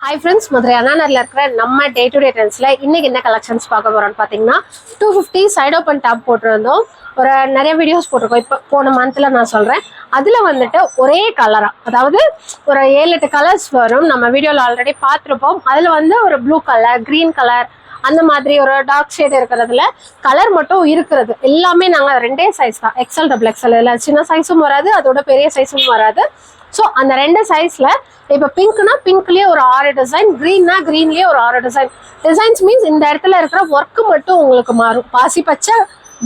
Hi friends, Madurai Annaarla இருக்கிற நம்ம day to day ட்ரெண்ட்ஸ்ல இன்னைக்கு என்ன கலெக்ஷன்ஸ் பார்க்க போறோம்னு பாத்தீங்கன்னா 250 சைடு ஓபன் டாப் போட்டிருந்தோம். ஒரு நிறைய வீடியோஸ் போட்டிருக்கோம். இப்போ போன மந்த்ல நான் சொல்றேன். அதுல வந்துட்டு ஒரே கலரா, அதாவது ஒரு 7-8 கலர்ஸ் வரும். நம்ம வீடியோல ஆல்ரெடி பார்த்துருப்போம். அதுல வந்து ஒரு ப்ளூ கலர், கிரீன் கலர், அந்த மாதிரி ஒரு டார்க் ஷேட் இருக்கிறதுல கலர் மட்டும் இருக்கிறது எல்லாமே நாங்கள் ரெண்டே சைஸ் தான், எக்ஸ்எல் டபுள் எக்ஸ்எல். இல்லை சின்ன சைஸும் வராது, அதோட பெரிய சைஸும் வராது. ஸோ அந்த ரெண்டு சைஸ்ல இப்போ பிங்க்னா பிங்க்லயே ஒரு 6 டிசைன், கிரீன்னா கிரீன்லயே ஒரு 6 டிசைன். டிசைன்ஸ் மீன்ஸ் இந்த இடத்துல இருக்கிற ஒர்க்கு மட்டும் உங்களுக்கு மாறும். பாசி பச்சை,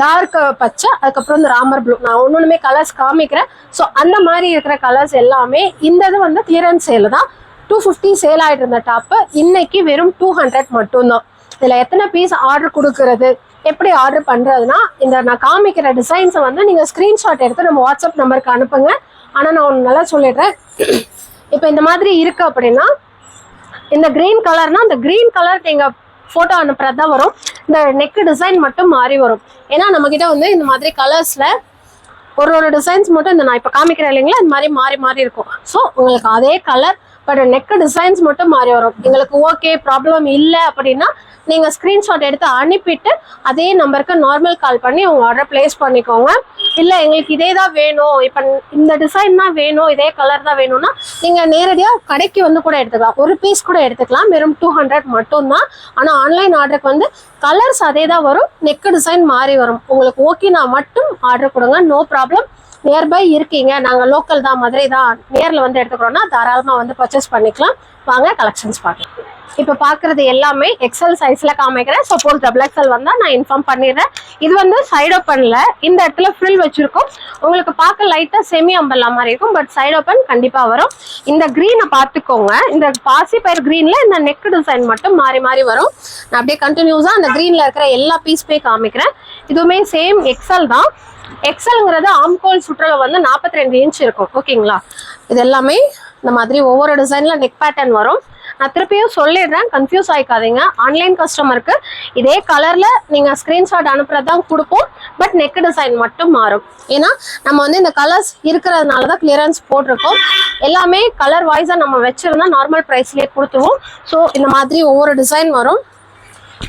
டார்க் பச்சை, அதுக்கப்புறம் இந்த ராமர் ப்ளூ. நான் ஒன்னொன்னுமே கலர்ஸ் காமிக்கிறேன். ஸோ அந்த மாதிரி இருக்கிற கலர்ஸ் எல்லாமே இந்த இது வந்து கிளியரன்ஸ் சேல் தான். 250 சேல் ஆகிட்டு இருந்த டாப்பு இன்னைக்கு வெறும் 200 மட்டும்தான். இதில் எத்தனை பீஸ் ஆர்டர் கொடுக்கறது, எப்படி ஆர்டர் பண்ணுறதுனா, இந்த நான் காமிக்கிற டிசைன்ஸை வந்து நீங்கள் ஸ்க்ரீன்ஷாட் எடுத்து நம்ம வாட்ஸ்அப் நம்பருக்கு அனுப்புங்க. ஆனால் நான் ஒன்று நல்லா சொல்லிடுறேன். இப்போ இந்த மாதிரி இருக்கு அப்படின்னா, இந்த கிரீன் கலர்னா அந்த கிரீன் கலர் நீங்கள் ஃபோட்டோ அனுப்புறது தான் வரும். இந்த நெக் டிசைன் மட்டும் மாறி வரும். ஏன்னா நம்மக்கிட்ட வந்து இந்த மாதிரி கலர்ஸில் ஒரு டிசைன்ஸ் மட்டும் இந்த நான் இப்போ காமிக்கிறேன் இல்லைங்களா, இந்த மாதிரி மாறி மாறி இருக்கும். ஸோ உங்களுக்கு அதே கலர் பட் நெக் டிசைன்ஸ் மட்டும் மாறி வரும். எங்களுக்கு ஓகே ப்ராப்ளம் இல்லை அப்படின்னா நீங்கள் ஸ்க்ரீன்ஷாட் எடுத்து அனுப்பிட்டு அதே நம்பருக்கு நார்மல் கால் பண்ணி உங்கள் ஆர்டர் பிளேஸ் பண்ணிக்கோங்க. இல்லை எங்களுக்கு இதே தான் வேணும், இப்போ இந்த டிசைன் தான் வேணும், இதே கலர் தான் வேணும்னா நீங்கள் நேரடியாக கடைக்கு வந்து கூட எடுத்துக்கலாம். ஒரு பீஸ் கூட எடுத்துக்கலாம். வெறும் 200 மட்டும்தான். ஆனால் ஆன்லைன் ஆர்டருக்கு வந்து கலர்ஸ் அதே தான் வரும், நெக் டிசைன் மாறி வரும். உங்களுக்கு ஓகேனா மட்டும் ஆர்டர் கொடுங்க, நோ ப்ராப்ளம். நியர்பை இருக்கீங்க, நாங்கள் லோக்கல் தான், மதுரை தான், நேரில் வந்து எடுத்துக்கிறோன்னா தாராளமாக வந்து பர்ச்சேஸ் பண்ணிக்கலாம். வாங்க கலெக்ஷன்ஸ் பார்க்கலாம். இப்போ பார்க்குறது எல்லாமே எக்ஸல் சைஸில் காமிக்கிறேன். சப்போஸ் டபுள் எக்ஸல் வந்தால் நான் இன்ஃபார்ம் பண்ணிடுறேன். இது வந்து சைட் ஓப்பனில் இந்த இடத்துல ஃப்ரில் வச்சுருக்கோம். உங்களுக்கு பார்க்க லைட்டாக செமி அம்பல்லா மாதிரி இருக்கும், பட் சைட் ஓப்பன் கண்டிப்பாக வரும். இந்த க்ரீனை பார்த்துக்கோங்க. இந்த பாசி பயிர் க்ரீனில் இந்த நெக் டிசைன் மட்டும் மாறி மாறி வரும். நான் அப்படியே கண்டினியூஸாக அந்த க்ரீனில் இருக்கிற எல்லா பீஸுமே காமிக்கிறேன். இதுவுமே சேம் எக்ஸல் தான். எக்ஸல்ங்கிறது ஆம்கோல் சுற்றல வந்து 42 இன்ச் இருக்கும். ஓகேங்களா, இது எல்லாமே இந்த மாதிரி ஒவ்வொரு டிசைன்ல நெக் பேட்டர்ன் வரும். நான் திருப்பியும் சொல்லிடுறேன், கன்ஃபியூஸ் ஆகிக்காதீங்க. ஆன்லைன் கஸ்டமருக்கு இதே கலர்ல நீங்க ஸ்கிரீன்ஷாட் அனுப்புறதான் கொடுப்போம், பட் நெக் டிசைன் மட்டும் மாறும். ஏன்னா நம்ம வந்து இந்த கலர்ஸ் இருக்கிறதுனால தான் கிளியரன்ஸ் போட்டிருக்கோம். எல்லாமே கலர் வைஸா நம்ம வச்சிருந்தா நார்மல் ப்ரைஸ்லேயே கொடுத்துருவோம். ஸோ இந்த மாதிரி ஒவ்வொரு டிசைன் வரும்.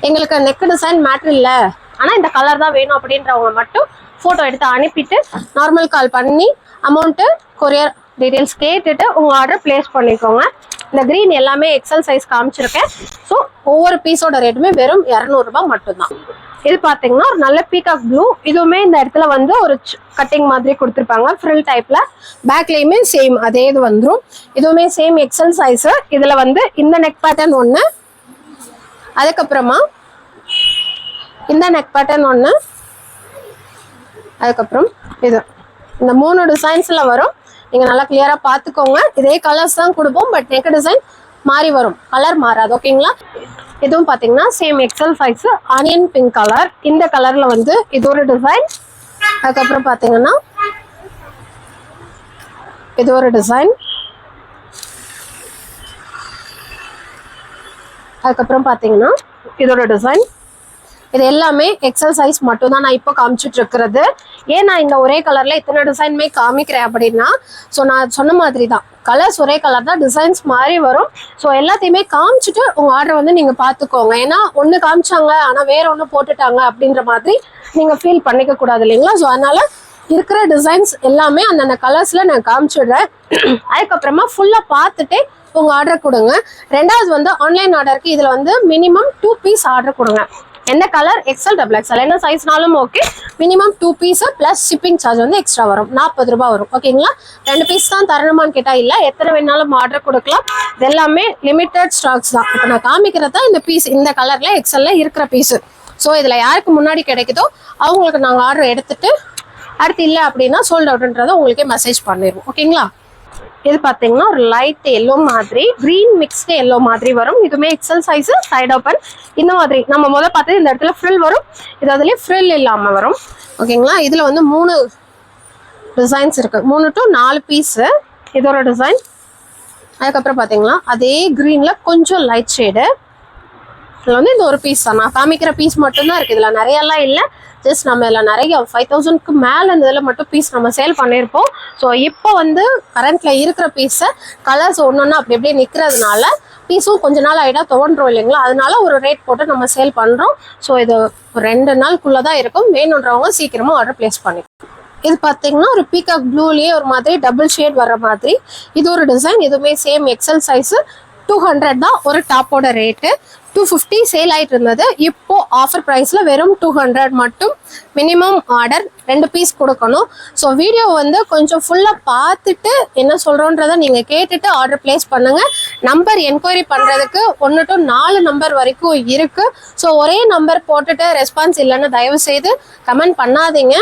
எங்களுக்கு நெக் டிசைன் மேட்ரு இல்லை, ஆனால் இந்த கலர் தான் வேணும் அப்படின்றவங்க மட்டும் ஃபோட்டோ எடுத்து அனுப்பிட்டு நார்மல் கால் பண்ணி அமௌண்ட்டு கொரியர் டீட்டெயில்ஸ் கேட்டுட்டு உங்கள் ஆர்டர் பிளேஸ் பண்ணிக்கோங்க. இந்த க்ரீன் எல்லாமே எக்ஸல் சைஸ் காமிச்சிருக்கேன். ஸோ ஒவ்வொரு பீஸோட ரேட்டுமே வெறும் 200 ரூபாய் மட்டும்தான். இது பார்த்தீங்கன்னா ஒரு நல்ல பீகாக் ப்ளூ. இதுவுமே இந்த இடத்துல வந்து ஒரு கட்டிங் மாதிரி கொடுத்துருப்பாங்க ஃப்ரில் டைப்பில். பேக்லேயுமே சேம் அதே இது வந்துடும். இதுவுமே சேம் எக்ஸல் சைஸு. இதில் வந்து இந்த நெக் பேட்டர்ன் ஒன்று, அதுக்கப்புறமா இந்த நெக் பேட்டர்ன் ஒன்று, அதுக்கப்புறம் இது, இந்த 3 டிசைன்ஸில் வரும். நீங்கள் நல்லா கிளியராக பார்த்துக்கோங்க. இதே கலர்ஸ் தான் கொடுப்போம், பட் நெக் டிசைன் மாறி வரும், கலர் மாறாது. ஓகேங்களா, இதுவும் பார்த்தீங்கன்னா same XL size, onion pink colour. இந்த கலரில் வந்து இது ஒரு டிசைன். அதுக்கப்புறம் பார்த்தீங்கன்னா இது ஒரு டிசைன். அதுக்கப்புறம் பார்த்தீங்கன்னா இது ஒரு டிசைன். இது எல்லாமே எக்ஸல் சைஸ் மட்டும் தான் நான் இப்போ காமிச்சிட்டு இருக்கிறது. ஏன் நான் இந்த ஒரே கலர்ல இத்தனை டிசைனுமே காமிக்கிறேன் அப்படின்னா, ஸோ நான் சொன்ன மாதிரி தான், கலர்ஸ் ஒரே கலர் தான், டிசைன்ஸ் மாறி வரும். ஸோ எல்லாத்தையுமே காமிச்சிட்டு உங்கள் ஆர்டர் வந்து நீங்கள் பார்த்துக்கோங்க. ஏன்னா ஒன்று காமிச்சாங்க ஆனால் வேற ஒன்று போட்டுட்டாங்க அப்படின்ற மாதிரி நீங்கள் ஃபீல் பண்ணிக்க கூடாது இல்லைங்களா. ஸோ அதனால இருக்கிற டிசைன்ஸ் எல்லாமே அந்தந்த கலர்ஸில் நான் காமிச்சிடுறேன். அதுக்கப்புறமா ஃபுல்லாக பார்த்துட்டு உங்கள் ஆர்டர் கொடுங்க. ரெண்டாவது வந்து ஆன்லைன் ஆர்டருக்கு இதில் வந்து மினிமம் 2 பீஸ் ஆர்டர் கொடுங்க. என்ன கலர், எக்ஸல் டபுள் எக்ஸல், என்ன சைஸ்னாலும் okay. Minimum 2 piece plus shipping charge வந்து எக்ஸ்ட்ரா வரும், 40 ரூபாய் வரும். ஓகேங்களா, 2 பீஸ் தான் தரணுமான்னு கேட்டால் இல்லை, எத்தனை வேணாலும் ஆர்டர் கொடுக்கலாம். இது எல்லாமே லிமிட்டட் ஸ்டாக்ஸ் தான். இப்போ நான் காமிக்கிறது தான் இந்த பீஸ், இந்த கலரில் எக்ஸல்ல இருக்கிற பீஸு. ஸோ இதில் யாருக்கு முன்னாடி கிடைக்குதோ அவங்களுக்கு நாங்கள் ஆர்டர் எடுத்துட்டு அடுத்து இல்லை அப்படின்னா சோல்ட் அவுட்ன்றதை உங்களுக்கே மெசேஜ் பண்ணிடுவோம். ஓகேங்களா, இது பார்த்தீங்கன்னா ஒரு லைட் எல்லோ மாதிரி, கிரீன் மிக்ஸ்டு எல்லோ மாதிரி வரும். இதுவுமே எக்ஸல் சைஸு, சைட் ஓப்பன். இந்த மாதிரி நம்ம முதல் பார்த்தது இந்த இடத்துல ஃப்ரில் வரும், இது அதுலேயே ஃப்ரில் இல்லாமல் வரும். ஓகேங்களா, இதில் வந்து 3 டிசைன்ஸ் இருக்குது, 3 to 4 பீஸு. இது ஒரு டிசைன். அதுக்கப்புறம் பார்த்தீங்கன்னா அதே க்ரீனில் கொஞ்சம் லைட் ஷேடு. இதில் வந்து இந்த ஒரு பீஸ் தான், நான் காமிக்கிற பீஸ் மட்டும்தான் இருக்குது. இதில் நிறையெல்லாம் இல்லை, ஜஸ்ட் நம்ம இதில் நிறைய 5000க்கு மேலே இந்த இதில் மட்டும் பீஸ் நம்ம சேல் பண்ணியிருப்போம். ஸோ இப்போ வந்து கரண்ட்டில் இருக்கிற பீஸை கலர்ஸ் ஒன்று ஒன்று அப்படி அப்படியே நிற்கிறதுனால பீஸும் கொஞ்ச நாள் ஆகிட்டா துவண்டுரும் இல்லைங்களா, அதனால ஒரு ரேட் போட்டு நம்ம சேல் பண்ணுறோம். ஸோ இது ஒரு 2 நாளுக்குள்ளே தான் இருக்கும். வேணுன்றவங்க சீக்கிரமாக ஆர்டர் ப்ளேஸ் பண்ணிக்கலாம். இது பார்த்தீங்கன்னா ஒரு பீகாக் ப்ளூலேயே ஒரு மாதிரி டபுள் ஷேட் வர மாதிரி இது ஒரு டிசைன். இதுவுமே சேம் எக்ஸல் சைஸு. 200 தான் ஒரு டாப்போட ரேட்டு. 250 சேல் ஆகிட்டு இருந்தது. இப்போ ஆஃபர் ப்ரைஸில் வெறும் 200 மட்டும். மினிமம் ஆர்டர் 2 பீஸ் கொடுக்கணும். ஸோ வீடியோ வந்து கொஞ்சம் ஃபுல்லாக பார்த்துட்டு என்ன சொல்கிறோன்றதை நீங்கள் கேட்டுட்டு ஆர்டர் ப்ளேஸ் பண்ணுங்கள். நம்பர் என்கொயரி பண்ணுறதுக்கு 1 to 4 நம்பர் வரைக்கும் இருக்குது. ஸோ ஒரே நம்பர் போட்டுட்டு ரெஸ்பான்ஸ் இல்லைன்னு தயவு செய்து கமெண்ட் பண்ணாதீங்க.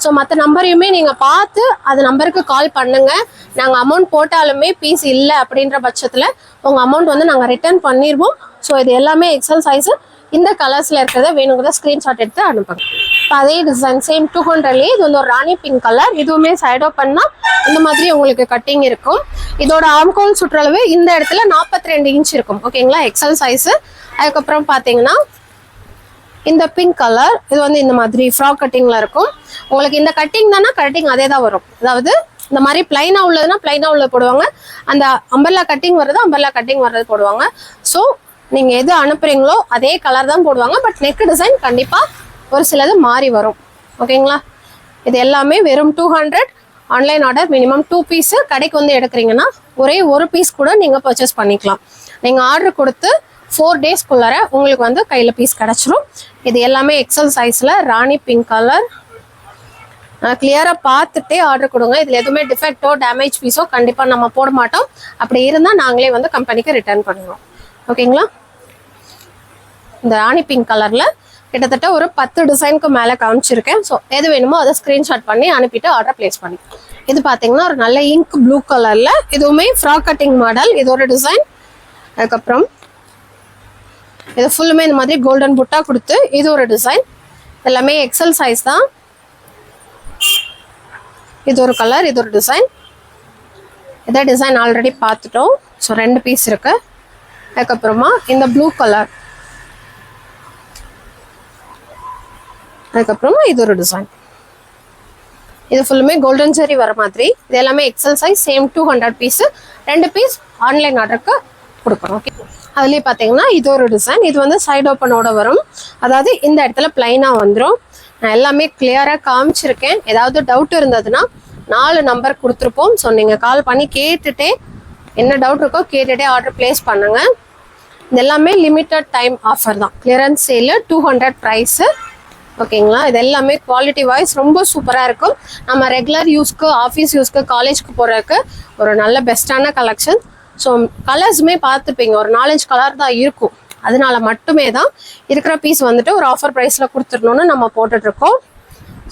ஸோ மற்ற நம்பரையுமே நீங்கள் பார்த்து அது நம்பருக்கு கால் பண்ணுங்கள். நாங்கள் அமௌண்ட் போட்டாலுமே பீஸ் இல்லை அப்படின்ற பட்சத்தில் உங்கள் அமௌண்ட் வந்து நாங்கள் ரிட்டர்ன் பண்ணிடுவோம். ஸோ இது எல்லாமே எக்ஸல் சைஸு. இந்த கலர்ஸில் இருக்கிறத வேணுங்கிறத ஸ்க்ரீன்ஷாட் எடுத்து அனுப்புங்க. இப்போ அதே டிசைன் சேம் 200லேயே இது வந்து ஒரு ராணி பிங்க் கலர். இதுவுமே சைட் ஓப்பன்னா இந்த மாதிரி உங்களுக்கு கட்டிங் இருக்கும். இதோட ஆம்கோல் சுற்றளவு இந்த இடத்துல 42 இன்ச் இருக்கும். ஓகேங்களா, எக்ஸல் சைஸு. அதுக்கப்புறம் பார்த்தீங்கன்னா இந்த பிங்க் கலர் இது வந்து இந்த மாதிரி ஃப்ராக் கட்டிங்ல இருக்கும். உங்களுக்கு இந்த கட்டிங் தானே கட்டிங் அதே தான் வரும். அதாவது இந்த மாதிரி பிளைனா உள்ளதுன்னா பிளைனா உள்ளது போடுவாங்க. அந்த அம்பர்லா கட்டிங் வர்றது அம்பர்லா கட்டிங் வர்றது போடுவாங்க. ஸோ நீங்க எது அனுப்புறீங்களோ அதே கலர் தான் போடுவாங்க. பட் நெக் டிசைன் கண்டிப்பா ஒரு சிலது மாறி வரும். ஓகேங்களா, இது எல்லாமே வெறும் 200. Online order minimum 2 piece. கடைக்கு வந்து எடுக்கிறீங்கன்னா ஒரே ஒரு பீஸ் கூட நீங்க பர்ச்சேஸ் பண்ணிக்கலாம். நீங்க ஆர்டர் கொடுத்து 4 டேஸ்க்குள்ளார உங்களுக்கு வந்து கையில் பீஸ் கிடச்சிரும். இது எல்லாமே எக்ஸல் சைஸில் ராணி பிங்க் கலர். கிளியராக பார்த்துட்டே ஆர்டர் கொடுங்க. இதில் எதுவுமே டிஃபெக்டோ டேமேஜ் பீஸோ கண்டிப்பாக நம்ம போட மாட்டோம். அப்படி இருந்தால் நாங்களே வந்து கம்பெனிக்கு ரிட்டர்ன் பண்ணுவோம். ஓகேங்களா, இந்த ராணி பிங்க் கலரில் கிட்டத்தட்ட ஒரு 10 டிசைனுக்கு மேலே காமிச்சிருக்கேன். ஸோ எது வேணுமோ அதை ஸ்க்ரீன்ஷாட் பண்ணி அனுப்பிட்டு ஆர்டர் ப்ளேஸ் பண்ணி. இது பார்த்தீங்கன்னா ஒரு நல்ல இங்க் ப்ளூ கலரில் இதுவுமே ஃப்ராக் கட்டிங் மாடல். இது ஒரு டிசைன். அதுக்கப்புறம் இது ஃபுல்லுமே இந்த மாதிரி கோல்டன் புட்டா கொடுத்து இது ஒரு டிசைன். எல்லாமே எக்ஸல் சைஸ் தான். இது ஒரு கலர், இது ஒரு டிசைன். இதே டிசைன் ஆல்ரெடி பார்த்துட்டோம். ஸோ 2 பீஸ் இருக்கு. அதுக்கப்புறமா இந்த ப்ளூ கலர். அதுக்கப்புறமா இது ஒரு டிசைன். இது ஃபுல்லுமே கோல்டன் ஜெரி வர மாதிரி. இது எல்லாமே XL size. Same 200 piece. 2 piece online ஆர்டருக்கு கொடுக்குறோம். ஓகே, அதுலேயே பார்த்தீங்கன்னா இது ஒரு டிசைன். இது வந்து சைட் ஓப்பனோட வரும். அதாவது இந்த இடத்துல பிளைனாக வந்துடும். நான் எல்லாமே கிளியராக காமிச்சிருக்கேன். ஏதாவது டவுட் இருந்ததுன்னா 4 நம்பர் கொடுத்துருப்போம். ஸோ நீங்கள் கால் பண்ணி கேட்டுட்டே என்ன டவுட் இருக்கோ கேட்டுகிட்டே ஆர்டர் ப்ளேஸ் பண்ணுங்கள். இது எல்லாமே லிமிட்டட் டைம் ஆஃபர் தான். Clearance sale 200 price. ஓகேங்களா, இது எல்லாமே குவாலிட்டி வைஸ் ரொம்ப சூப்பராக இருக்கும். நம்ம ரெகுலர் யூஸ்க்கு, ஆஃபீஸ் யூஸ்க்கு, காலேஜ்க்கு போகிறதுக்கு ஒரு நல்ல பெஸ்ட்டான கலெக்ஷன். ஸோ கலர்ஸுமே பார்த்துப்பீங்க, ஒரு 4-5 கலர் தான் இருக்கும். அதனால மட்டுமே தான் இருக்கிற பீஸ் வந்துட்டு ஒரு ஆஃபர் ப்ரைஸில் கொடுத்துடணுன்னு நம்ம போட்டுட்ருக்கோம்.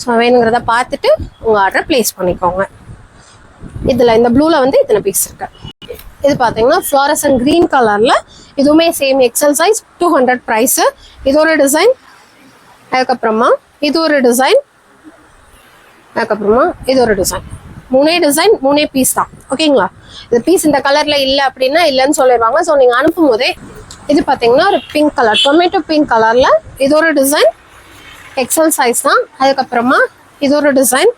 ஸோ வேணுங்கிறத பார்த்துட்டு உங்கள் ஆர்டர் ப்ளேஸ் பண்ணிக்கோங்க. இதில் இந்த ப்ளூவில் வந்து இத்தனை பீஸ் இருக்கு. இது பார்த்தீங்கன்னா ஃப்ளாரசன் க்ரீன் கலரில் இதுவுமே சேம் எக்ஸல் சைஸ் 200 ப்ரைஸு. இது ஒரு டிசைன். அதுக்கப்புறமா இது ஒரு டிசைன். அதுக்கப்புறமா இது ஒரு டிசைன். 3 டிசைன் 3 பீஸ் தான். ஓகேங்களா, இது பீஸ் இந்த கலரில் இல்லை அப்படின்னா இல்லைன்னு சொல்லிடுவாங்க. ஸோ நீங்கள் அனுப்பும் போதே இது பார்த்தீங்கன்னா ஒரு பிங்க் கலர், டொமேட்டோ பிங்க் கலரில் இது ஒரு டிசைன். எக்ஸல் சைஸ் தான். அதுக்கப்புறமா இது ஒரு டிசைன்.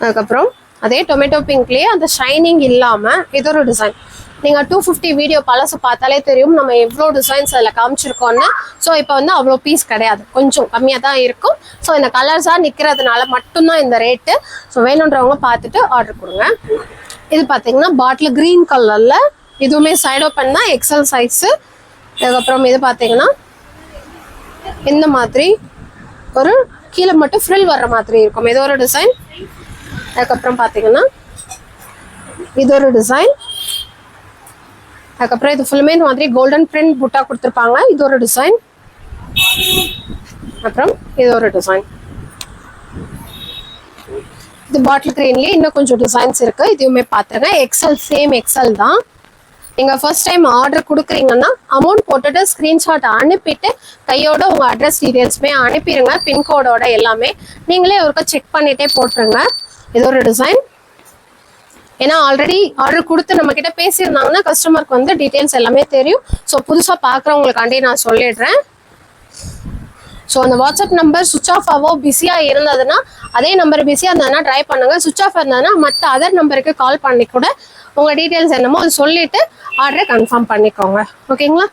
அதுக்கப்புறம் அதே டொமேட்டோ பிங்க்லேயே அந்த ஷைனிங் இல்லாமல் இது ஒரு டிசைன். நீங்கள் 250 வீடியோ பழசு பார்த்தாலே தெரியும் நம்ம எவ்வளோ டிசைன்ஸ் அதில் காமிச்சிருக்கோன்னு. ஸோ இப்போ வந்து அவ்வளோ பீஸ் கிடையாது, கொஞ்சம் கம்மியாக தான் இருக்கும். ஸோ இந்த கலர்ஸாக நிற்கிறதுனால மட்டும்தான் இந்த ரேட்டு. ஸோ வேணுன்றவங்க பார்த்துட்டு ஆர்டர் கொடுங்க. இது பார்த்தீங்கன்னா பாட்டில் க்ரீன் கலரில் இதுவுமே சைட் ஓப்பன் தான், எக்ஸல் சைஸு. அதுக்கப்புறம் இது பார்த்தீங்கன்னா இந்த மாதிரி ஒரு கீழே மட்டும் ஃப்ரில் வர்ற மாதிரி இருக்கும். இது ஒரு டிசைன். அதுக்கப்புறம் பார்த்தீங்கன்னா இது ஒரு டிசைன். அதுக்கப்புறம் இது ஃபுல்லுமே இந்த மாதிரி கோல்டன் பிரிண்ட் புட்டா கொடுத்துருப்பாங்க. இது ஒரு டிசைன். அப்புறம் இது ஒரு டிசைன். இது பாட்டில் கிரீன்லேயே இன்னும் கொஞ்சம் டிசைன்ஸ் இருக்குது. இதுவுமே பார்த்துருங்க. எக்ஸல், சேம் எக்ஸல் தான். நீங்கள் ஃபர்ஸ்ட் டைம் ஆர்டர் கொடுக்குறீங்கன்னா அமௌண்ட் போட்டுட்டு ஸ்க்ரீன்ஷாட் அனுப்பிட்டு கையோட உங்கள் அட்ரஸ் டீட்டெயில்ஸுமே அனுப்பிடுங்க. பின்கோடோட எல்லாமே நீங்களே ஒருக்கா செக் பண்ணிகிட்டே போட்டுருங்க. இது ஒரு டிசைன். ஏன்னா ஆல்ரெடி ஆர்டர் கொடுத்து நம்மக்கிட்ட பேசியிருந்தாங்கன்னா கஸ்டமருக்கு வந்து டீட்டெயில்ஸ் எல்லாமே தெரியும். ஸோ புதுசாக பார்க்குறவங்களுக்காண்டி நான் சொல்லிடுறேன். ஸோ அந்த வாட்ஸ்அப் நம்பர் சுவிச் ஆஃப் ஆவோ பிஸியாக இருந்ததுன்னா அதே நம்பர் பிஸியாக இருந்ததுன்னா ட்ரை பண்ணுங்கள். சுவிச் ஆஃப் இருந்ததுன்னா மற்ற அதர் நம்பருக்கு கால் பண்ணி கூட உங்கள் டீட்டெயில்ஸ் என்னமோ அது சொல்லிவிட்டு ஆர்டரை கன்ஃபார்ம் பண்ணிக்கோங்க. ஓகேங்களா?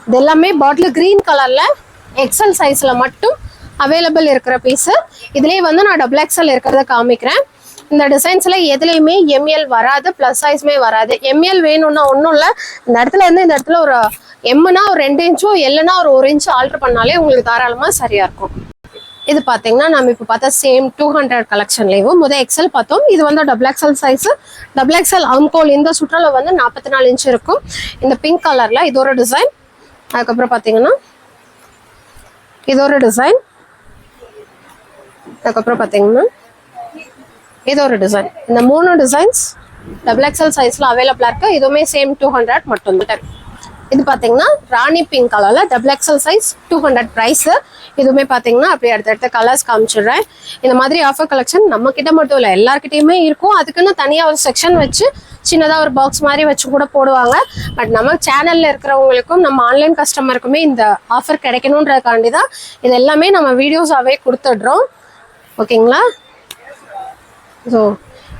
இது எல்லாமே பாட்டில் க்ரீன் கலரில் எக்ஸல் சைஸில் மட்டும் அவைலபிள் இருக்கிற பீஸு. இதுலேயே வந்து நான் டபுள் எக்ஸல் இருக்கிறத காமிக்கிறேன். இந்த டிசைன்ஸில் எதுலேயுமே எம்எல் வராது, ப்ளஸ் சைஸுமே வராது. எம்எல் வேணும்னா ஒன்றும் இல்லை, இந்த இடத்துல இருந்து இந்த இடத்துல ஒரு எம்னா ஒரு 2 இன்ச்சோ எல்லுனா ஒரு 1 இன்ச்சு ஆல்ட்ரு பண்ணாலே உங்களுக்கு தாராளமாக சரியாக இருக்கும். இது பார்த்தீங்கன்னா நம்ம இப்போ பார்த்தா சேம் 200 கலெக்ஷன்லேயும் முதல் எக்ஸல் பார்த்தோம். இது வந்து double XL size. Double XL அம்கோல் இந்த சுற்றில் வந்து 44 இன்ச் இருக்கும். இந்த பிங்க் கலரில் இது ஒரு டிசைன். அதுக்கப்புறம் பார்த்தீங்கன்னா இது ஒரு டிசைன். அதுக்கப்புறம் பார்த்தீங்கன்னா இது ஒரு டிசைன். இந்த 3 டிசைன்ஸ் டபுள் எக்ஸல் சைஸில் அவைலபிளாக இருக்குது. இதுவுமே சேம் 200 மட்டும்தான். இது பார்த்தீங்கன்னா ராணி பிங்க் கலரில் டபுள் எக்ஸல் சைஸ் 200 ப்ரைஸு. இதுவுமே பார்த்தீங்கன்னா அப்படியே அடுத்தடுத்த கலர்ஸ் காமிச்சிடுறேன். இந்த மாதிரி ஆஃபர் கலெக்ஷன் நம்ம கிட்ட மட்டும் இல்லை, எல்லாருக்கிட்டையுமே இருக்கும். அதுக்குன்னு தனியாக ஒரு செக்ஷன் வச்சு சின்னதாக ஒரு பாக்ஸ் மாதிரி வச்சு கூட போடுவாங்க. பட் நம்ம சேனலில் இருக்கிறவங்களுக்கும் நம்ம ஆன்லைன் கஸ்டமருக்குமே இந்த ஆஃபர் கிடைக்கணுன்றதுக்காண்டி தான் இது எல்லாமே நம்ம வீடியோஸாகவே கொடுத்துட்றோம். ஓகேங்களா? ஸோ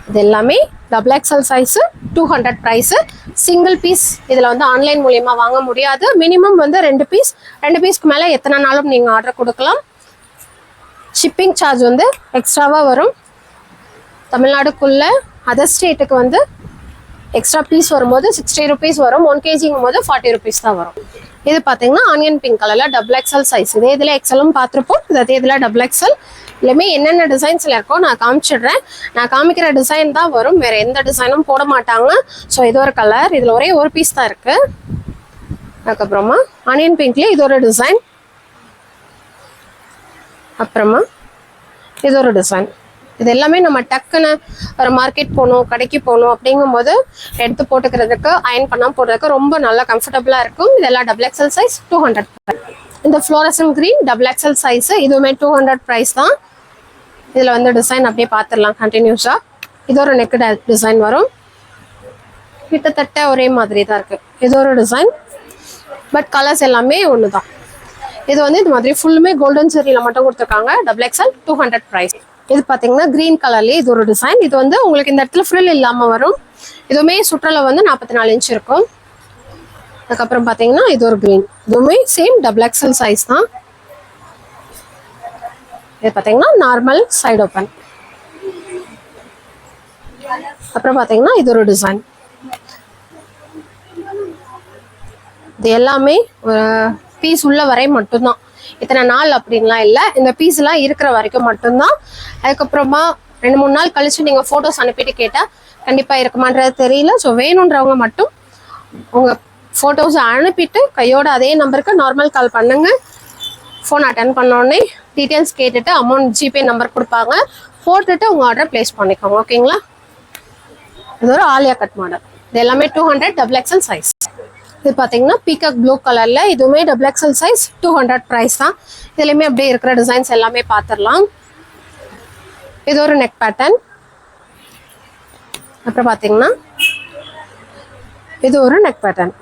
இது எல்லாமே double XL size 200 price. Single piece இதில் வந்து ஆன்லைன் மூலியமாக வாங்க முடியாது. மினிமம் வந்து 2 பீஸ்க்கு மேலே எத்தனை நாளும் நீங்கள் ஆர்டர் கொடுக்கலாம். ஷிப்பிங் சார்ஜ் வந்து எக்ஸ்ட்ராவாக வரும். தமிழ்நாடுக்குள்ளே அதர் ஸ்டேட்டுக்கு வந்து எக்ஸ்ட்ரா பீஸ் வரும்போது 60 ருபீஸ் வரும். 1 kgங்கும் போது 40 ருபீஸ் தான் வரும். இது பார்த்தீங்கன்னா ஆனியன் பிங்க் கலரில் டபுள் எக்ஸல் சைஸ். இதே இதில் எக்ஸலும் பார்த்துருப்போம், இதே இதில் டபுள் எக்ஸல். எல்லாமே என்னென்ன டிசைன்ஸில் இருக்கோ நான் காமிச்சிடுறேன். நான் காமிக்கிற டிசைன் தான் வரும், வேறு எந்த டிசைனும் போட மாட்டாங்க. ஸோ இது ஒரு கலர், இதில் ஒரே ஒரு பீஸ் தான் இருக்குது. அதுக்கப்புறமா ஆனியன் பிங்க்லேயே இது ஒரு டிசைன். அப்புறமா இது ஒரு டிசைன். இது எல்லாமே நம்ம டக்குன்னு ஒரு மார்க்கெட் போகணும், கடைக்கு போகணும் அப்படிங்கும்போது எடுத்து போட்டுக்கிறதுக்கு, அயன் பண்ணாமல் போடுறதுக்கு ரொம்ப நல்லா கம்ஃபர்டபுளாக இருக்கும். இதெல்லாம் டபுள் எக்ஸல் சைஸ் 200. இந்த fluorescent green double XL size. இதுவுமே 200 ப்ரைஸ் தான். இதில் வந்து டிசைன் அப்படியே பார்த்துடலாம் கண்டினியூஸாக. இது ஒரு நெக் டிசைன் வரும். கிட்டத்தட்ட ஒரே மாதிரி தான் இருக்குது. இது ஒரு டிசைன், பட் கலர்ஸ் எல்லாமே ஒன்று தான். இது வந்து இது மாதிரி ஃபுல்லுமே கோல்டன் செரியில் மட்டும் கொடுத்துருக்காங்க. Double XL 200 price. இது பார்த்தீங்கன்னா க்ரீன் கலர்லேயே இது ஒரு டிசைன். இது வந்து உங்களுக்கு இந்த இடத்துல ஃப்ரில் இல்லாமல் வரும். இதுவுமே சுற்றலை வந்து 44 இன்ச் இருக்கும். அதுக்கப்புறம் பார்த்தீங்கன்னா இது ஒரு க்ரீன். இதுவுமே சேம் டபுள் எக்ஸல் சைஸ் தான். இது பார்த்தீங்கன்னா நார்மல் சைடு ஓப்பன். அப்புறம் பார்த்தீங்கன்னா இது ஒரு டிசைன். இது எல்லாமே பீஸ் உள்ள வரை மட்டும்தான், இத்தனை நாள் அப்படின்லாம் இல்லை. இந்த பீஸ்லாம் இருக்கிற வரைக்கும் மட்டும்தான். அதுக்கப்புறமா 2-3 நாள் கழிச்சு நீங்கள் ஃபோட்டோஸ் அனுப்பிட்டு கேட்டால் கண்டிப்பாக இருக்குமான்றது தெரியல. ஸோ வேணுன்றவங்க மட்டும் உங்கள் ஃபோட்டோஸை அனுப்பிட்டு கையோட அதே நம்பருக்கு நார்மல் கால் பண்ணுங்க. ஃபோன் அட்டன் பண்ணோடனே டீட்டெயில்ஸ் கேட்டுட்டு அமௌண்ட் ஜிபே நம்பர் கொடுப்பாங்க, போட்டுட்டு உங்கள் ஆர்டரை ப்ளேஸ் பண்ணிக்கோங்க. ஓகேங்களா? இது ஒரு ஆலியா கட் மாடல். இது எல்லாமே 200 டபுள் எக்ஸல் சைஸ். இது பார்த்தீங்கன்னா பீகாக் ப்ளூ கலரில், இதுவுமே டபுள் எக்ஸல் சைஸ் 200 ப்ரைஸ் தான். இதுலேயுமே அப்படியே இருக்கிற டிசைன்ஸ் எல்லாமே பார்த்துடலாம். இது ஒரு நெக் பேட்டர்ன். அப்புறம் பார்த்தீங்கன்னா இது ஒரு நெக் பேட்டர்ன்.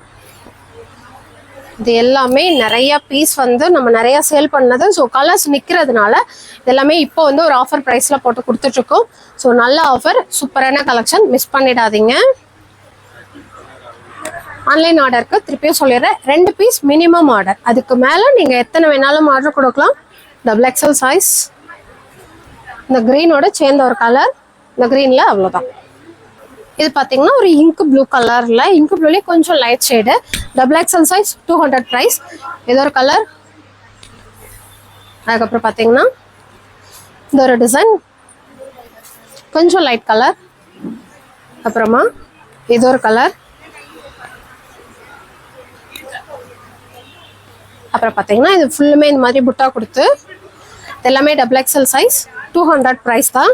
இது எல்லாமே நிறைய பீஸ் வந்து நம்ம நிறைய சேல் பண்ணது. ஸோ கலர்ஸ் நிற்கிறதுனால இதெல்லாமே இப்போ வந்து ஒரு ஆஃபர் ப்ரைஸில் போட்டு கொடுத்துட்ருக்கோம். ஸோ நல்ல ஆஃபர், சூப்பரான கலெக்ஷன், மிஸ் பண்ணிடாதீங்க. ஆன்லைன் ஆர்டருக்கு திருப்பியும் சொல்லிடுறேன், 2 பீஸ் மினிமம் ஆர்டர். அதுக்கு மேலே நீங்கள் எத்தனை வேணாலும் ஆர்டர் கொடுக்கலாம். Double XL size. இந்த க்ரீனோட சேர்ந்த ஒரு கலர், இந்த க்ரீனில் அவ்வளோதான். இது பார்த்தீங்கன்னா ஒரு இங்க் ப்ளூ கலரில், இங்க் ப்ளூலேயே கொஞ்சம் light shade, double XL size 200 price. இது ஒரு கலர். அதுக்கப்புறம் பார்த்தீங்கன்னா இந்த ஒரு டிசைன் கொஞ்சம் லைட் கலர். அப்புறமா இது ஒரு கலர். அப்புறம் பார்த்தீங்கன்னா இது ஃபுல்லுமே இந்த மாதிரி புட்டா கொடுத்து, எல்லாமே டபுள் எக்ஸல் சைஸ் 200 ப்ரைஸ் தான்.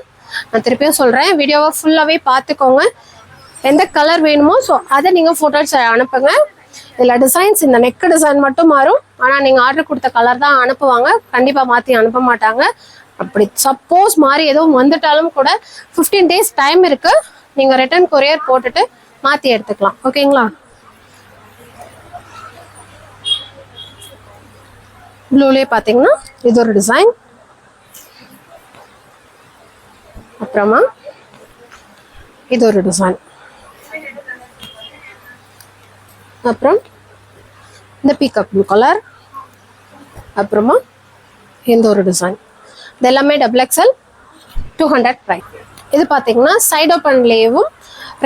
நான் திருப்பியும் சொல்கிறேன், வீடியோவை ஃபுல்லாகவே பார்த்துக்கோங்க. எந்த கலர் வேணுமோ ஸோ அதை நீங்கள் ஃபோட்டோஸ் அனுப்புங்க. இதில் டிசைன்ஸ் இந்த நெக் டிசைன் மட்டும் மாறும், ஆனால் நீங்கள் ஆர்டர் கொடுத்த கலர் தான் அனுப்புவாங்க, கண்டிப்பாக மாற்றி அனுப்ப மாட்டாங்க. அப்படி சப்போஸ் மாறி எதுவும் வந்துட்டாலும் கூட 15 days டைம் இருக்குது, நீங்கள் ரிட்டர்ன் கொரியர் போட்டுட்டு மாற்றி எடுத்துக்கலாம். ஓகேங்களா? ப்ளூலே பார்த்தீங்கன்னா இது ஒரு டிசைன். அப்புறமா இது ஒரு டிசைன். அப்புறம் இந்த பீகாக் ப்ளூ கலர், அப்புறமா இந்த ஒரு டிசைன். இது எல்லாமே XXL 200 ப்ரைஸ். இது பார்த்தீங்கன்னா சைட் ஓப்பன்லேயும்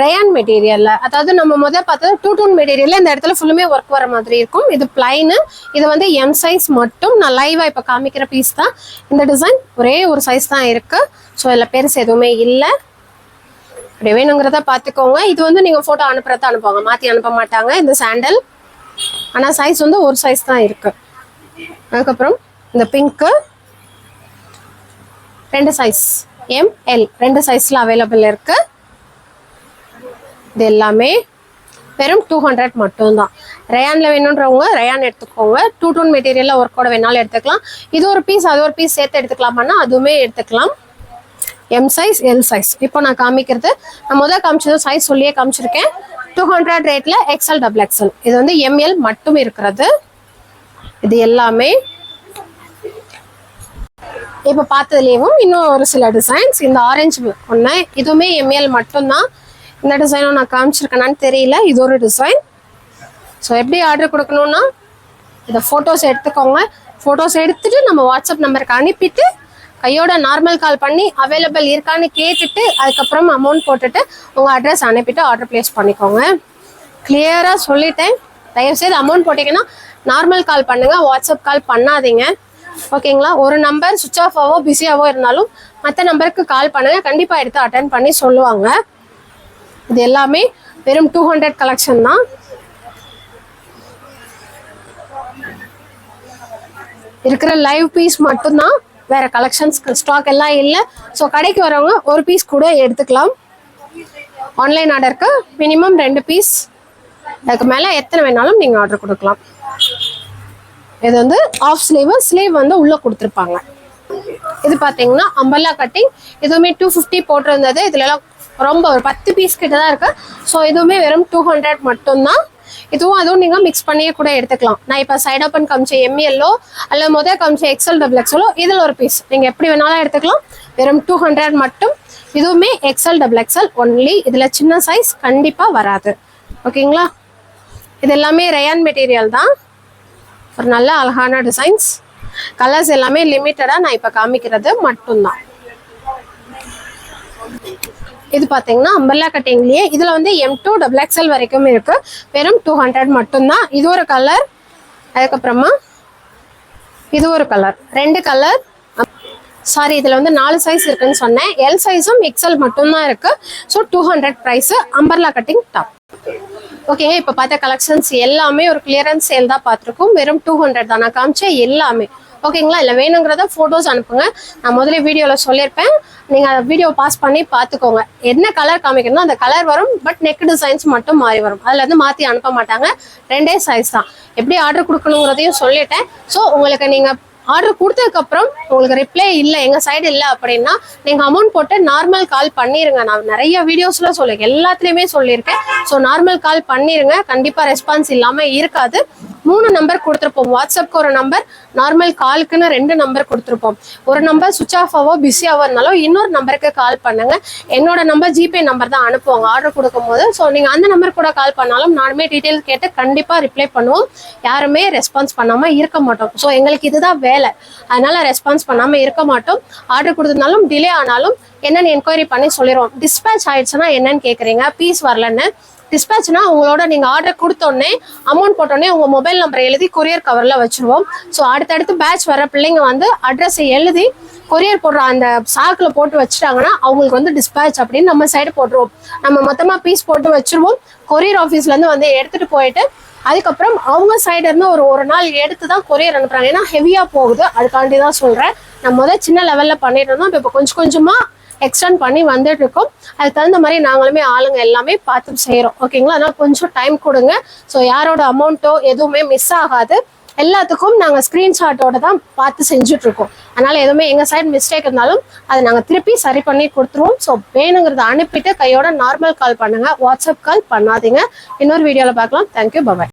ரயான் மெட்டீரியல்ல, அதாவது நம்ம முதல் பார்த்தது 2 டோன் மெட்டீரியல்ல இந்த இடத்துல ஃபுல்லுமே ஒர்க் வர மாதிரி இருக்கும். இது பிளைனு. இது வந்து M சைஸ் மட்டும். நான் லைவா இப்போ காமிக்கிற பீஸ் தான். இந்த டிசைன் ஒரே ஒரு சைஸ் தான் இருக்கு. ஸோ இதில் பெருசு எதுவுமே இல்லை. அப்படி வேணுங்கிறத பார்த்துக்கோங்க. இது வந்து நீங்கள் ஃபோட்டோ அனுப்புறத அனுப்புவாங்க, மாற்றி அனுப்ப மாட்டாங்க இந்த சாண்டல். ஆனால் சைஸ் வந்து ஒரு சைஸ் தான் இருக்கு. அதுக்கப்புறம் இந்த பிங்க்கு 2 சைஸ் M L 2 சைஸ்ல அவைலபிள் இருக்கு. இது எல்லாமே வெறும் 200 மட்டும்தான். ரயான்ல வேணுன்றவங்க ரயான் எடுத்துக்கோங்க. 2 டோன் மெட்டீரியல்ல ஒர்க்கோட வேணாலும் எடுத்துக்கலாம். இது ஒரு பீஸ் அது ஒரு பீஸ் சேர்த்து எடுத்துக்கலாமான்னா அதுவுமே எடுத்துக்கலாம். M size L size. இப்போ நான் காமிக்கிறது, நான் முதல் காமிச்சது சைஸ் சொல்லியே காமிச்சிருக்கேன். 200 ரேட்ல XL XXL. இது வந்து ML மட்டும் இருக்கிறது. இது எல்லாமே இப்போ பார்த்ததுலேயும் இன்னும் ஒரு சில டிசைன்ஸ். இந்த ஆரஞ்சு ஒன்று, இதுவுமே ML மட்டும்தான். இந்த டிசைனும் நான் காமிச்சிருக்கேனான்னு தெரியல. இது ஒரு டிசைன். ஸோ எப்படி ஆர்டர் கொடுக்கணும்னா இதை ஃபோட்டோஸ் எடுத்துக்கோங்க. ஃபோட்டோஸ் எடுத்துட்டு நம்ம வாட்ஸ்அப் நம்பருக்கு அனுப்பிட்டு கையோட நார்மல் கால் பண்ணி அவைலபிள் இருக்கான்னு கேட்டுட்டு அதுக்கப்புறம் அமௌண்ட் போட்டுட்டு உங்கள் அட்ரஸ் அனுப்பிட்டு ஆர்டர் ப்ளேஸ் பண்ணிக்கோங்க. கிளியராக சொல்லிட்டேன். தயவுசெய்து அமௌண்ட் போட்டிங்கன்னா நார்மல் கால் பண்ணுங்கள், வாட்ஸ்அப் கால் பண்ணாதீங்க. ஓகேங்களா? ஒரு நம்பர் சுவிட்ச் ஆஃப் ஆவோ பிஸியாவோ இருந்தாலும் மற்ற நம்பருக்கு கால் பண்ணுங்க, கண்டிப்பாக எடுத்து அட்டென்ட் பண்ணி சொல்லுவாங்க. இது எல்லாமே வெறும் 200 கலெக்ஷன் தான். இருக்கிற லைவ் பீஸ் மட்டும்தான், வேற கலெக்ஷன்ஸ் ஸ்டாக் எல்லாம் இல்லை. ஸோ கடைக்கு வரவங்க ஒரு பீஸ் கூட எடுத்துக்கலாம். ஆன்லைன் ஆர்டருக்கு மினிமம் 2 பீஸ், அதுக்கு மேலே எத்தனை வேணாலும் நீங்கள் ஆர்டர் கொடுக்கலாம். இது வந்து ஆஃப் ஸ்லீவ் வந்து உள்ளே கொடுத்துருப்பாங்க. இது பார்த்தீங்கன்னா அம்பர்லா கட்டிங். இதுவுமே 250 போட்டிருந்தது. இதுலலாம் ரொம்ப ஒரு 10 பீஸ் கிட்ட தான் இருக்கு. ஸோ இதுவுமே வெறும் 200 மட்டும்தான். அதுவும் நீங்கள் மிக்ஸ் பண்ணியே கூட எடுத்துக்கலாம். நான் இப்போ சைட் ஓப்பன் காமிச்ச MLோ அல்ல முதல் காமிச்ச XL XXLோ இதில் ஒரு பீஸ் நீங்கள் எப்படி வேணாலும் எடுத்துக்கலாம். வெறும் 200 மட்டும். இதுவுமே XL XXL ஒன்லி. இதில் சின்ன சைஸ் கண்டிப்பாக வராது. ஓகேங்களா? இது எல்லாமே ரயான் மெட்டீரியல் தான். ஒரு நல்ல அழகான டிசைன்ஸ். கலர்ஸ் எல்லாமே லிமிட்டடாக நான் இப்போ காமிக்கிறது மட்டும்தான். இது பார்த்தீங்கன்னா அம்பர்லா கட்டிங்லேயே இதில் வந்து M2 XXL வரைக்கும் இருக்கு. வெறும் 200 மட்டும்தான். இது ஒரு கலர், அதுக்கப்புறமா இது ஒரு கலர், 2 கலர். சாரி, இதில் வந்து 4 சைஸ் இருக்குன்னு சொன்னேன். L சைஸும் XL மட்டும்தான் இருக்கு. So 200 price umbrella cutting top. Okay, இப்போ பார்த்த கலெக்ஷன்ஸ் எல்லாமே ஒரு கிளியரன்ஸ் சேல் தான் பார்த்துருக்கோம். வெறும் 200 தான் நான் காமிச்ச எல்லாமே. ஓகேங்களா? இல்லை வேணுங்கிறத ஃபோட்டோஸ் அனுப்புங்க. நான் முதல்ல வீடியோவில் சொல்லியிருப்பேன், நீங்கள் அந்த வீடியோ பாஸ் பண்ணி பார்த்துக்கோங்க. என்ன கலர் காமிக்கணும் அந்த கலர் வரும். பட் நெக் டிசைன்ஸ் மட்டும் மாறி வரும். அதில் வந்து மாற்றி அனுப்ப மாட்டாங்க. 2 சைஸ் தான். எப்படி ஆர்டர் கொடுக்கணுங்கிறதையும் சொல்லிட்டேன். ஸோ உங்களுக்கு நீங்கள் ஆர்டர் கொடுத்ததுக்கப்புறம் உங்களுக்கு ரிப்ளை இல்லை, எங்கள் சைடு இல்லை அப்படின்னா நீங்கள் அமௌண்ட் போட்டு நார்மல் கால் பண்ணிடுங்க. நான் நிறைய வீடியோஸில் சொல்லியிருக்கேன், எல்லாத்துலேயுமே சொல்லியிருக்கேன். ஸோ நார்மல் கால் பண்ணிடுங்க. கண்டிப்பாக ரெஸ்பான்ஸ் இல்லாமல் இருக்காது. 3 நம்பர் கொடுத்துருப்போம். வாட்ஸ்அப்க்கு ஒரு நம்பர், நார்மல் காலுக்குன்னு 2 நம்பர் கொடுத்துருப்போம். ஒரு நம்பர் சுவிச் ஆஃப் ஆவோ பிஸியாவோ இருந்தாலும் இன்னொரு நம்பருக்கு கால் பண்ணுங்க. என்னோட நம்பர் ஜிபே நம்பர் தான் அனுப்புவாங்க ஆர்டர் கொடுக்கும்போது. ஸோ நீங்கள் அந்த நம்பர் கூட கால் பண்ணாலும் நானுமே டீட்டெயில் கேட்டு கண்டிப்பாக ரிப்ளை பண்ணுவோம். யாருமே ரெஸ்பான்ஸ் பண்ணாமல் இருக்க மாட்டோம். ஸோ எங்களுக்கு இதுதான் வேலை, அதனால ரெஸ்பான்ஸ் பண்ணாமல் இருக்க மாட்டோம். ஆர்டர் கொடுத்ததுனாலும் டிலே ஆனாலும் என்னென்னு என்கொயரி பண்ணி சொல்லிடுவோம். டிஸ்பேச் ஆயிடுச்சுன்னா என்னன்னு கேட்குறீங்க, பீஸ் வரலன்னு. டிஸ்பேச்னா உங்களோட நீங்கள் ஆர்டர் கொடுத்தோடனே அமௌண்ட் போட்டோடனே உங்கள் மொபைல் நம்பரை எழுதி கொரியர் கவரில் வச்சுருவோம். ஸோ அடுத்தடுத்து பேட்ச் வர பிள்ளைங்க வந்து அட்ரஸை எழுதி கொரியர் போடுற அந்த சாக்கில் போட்டு வச்சுட்டாங்கன்னா அவங்களுக்கு வந்து டிஸ்பேச் அப்படின்னு நம்ம சைடு போட்டுருவோம். நம்ம மொத்தமாக பீஸ் போட்டு வச்சுருவோம். கொரியர் ஆஃபீஸ்லேருந்து வந்து எடுத்துகிட்டு போயிட்டு அதுக்கப்புறம் அவங்க சைடு இருந்து ஒரு நாள் எடுத்து தான் கொரியர் அனுப்புகிறாங்க. ஏன்னா ஹெவியாக போகுது, அதுக்காண்டி தான் சொல்கிறேன். நம்ம சின்ன லெவலில் பண்ணிட்டு இருந்தோம். இப்போ கொஞ்சம் கொஞ்சமாக எக்ஸ்டெண்ட் பண்ணி வந்துட்டு இருக்கோம். அதுக்கு தகுந்த மாதிரி நாங்களுமே ஆளுங்க எல்லாமே பார்த்து செய்கிறோம். ஓகேங்களா? அதனால் கொஞ்சம் டைம் கொடுங்க. ஸோ யாரோட அமௌண்ட்டோ எதுவுமே மிஸ் ஆகாது. எல்லாத்துக்கும் நாங்கள் ஸ்க்ரீன்ஷாட்டோட தான் பார்த்து செஞ்சுட்ருக்கோம். அதனால் எதுவுமே எங்கள் சைடு மிஸ்டேக் இருந்தாலும் அதை நாங்கள் திருப்பி சரி பண்ணி கொடுத்துருவோம். ஸோ வேணுங்கிறத அனுப்பிட்டு கையோட நார்மல் கால் பண்ணுங்கள், வாட்ஸ்அப் கால் பண்ணாதீங்க. இன்னொரு வீடியோவில் பார்க்கலாம். Thank you, bye bye.